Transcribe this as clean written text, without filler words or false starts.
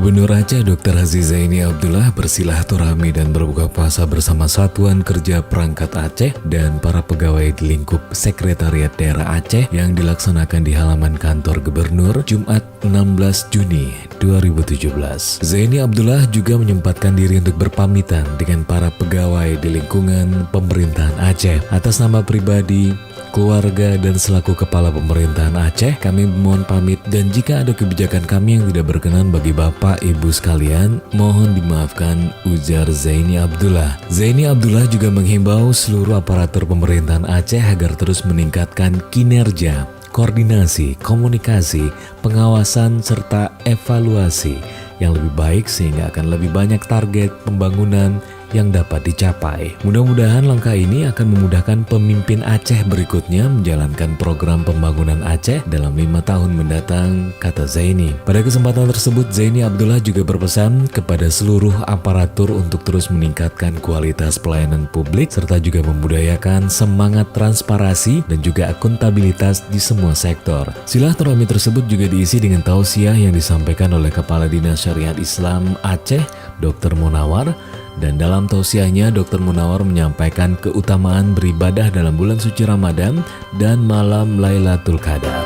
Gubernur Aceh Dr. Haji Zaini Abdullah bersilaturahmi dan berbuka puasa bersama Satuan Kerja Perangkat Aceh dan para pegawai di lingkup Sekretariat Daerah Aceh yang dilaksanakan di halaman kantor Gubernur Jumat 16 Juni 2017. Zaini Abdullah juga menyempatkan diri untuk berpamitan dengan para pegawai di lingkungan pemerintahan Aceh. Atas nama pribadi, keluarga, dan selaku Kepala Pemerintahan Aceh, kami mohon pamit dan jika ada kebijakan kami yang tidak berkenan bagi Bapak Ibu sekalian, mohon dimaafkan, ujar Zaini Abdullah. Zaini Abdullah juga menghimbau seluruh aparatur pemerintahan Aceh agar terus meningkatkan kinerja, koordinasi, komunikasi, pengawasan, serta evaluasi yang lebih baik sehingga akan lebih banyak target pembangunan yang dapat dicapai. Mudah-mudahan langkah ini akan memudahkan pemimpin Aceh berikutnya menjalankan program pembangunan Aceh dalam 5 tahun mendatang, kata Zaini. Pada kesempatan tersebut, Zaini Abdullah juga berpesan kepada seluruh aparatur untuk terus meningkatkan kualitas pelayanan publik serta juga membudayakan semangat transparansi dan juga akuntabilitas di semua sektor. Silaturahmi tersebut juga diisi dengan tausiah yang disampaikan oleh Kepala Dinas Syariat Islam Aceh, Dr. Munawar. Dan dalam tausiahnya, Dr. Munawar menyampaikan keutamaan beribadah dalam bulan suci Ramadan dan malam Lailatul Qadar.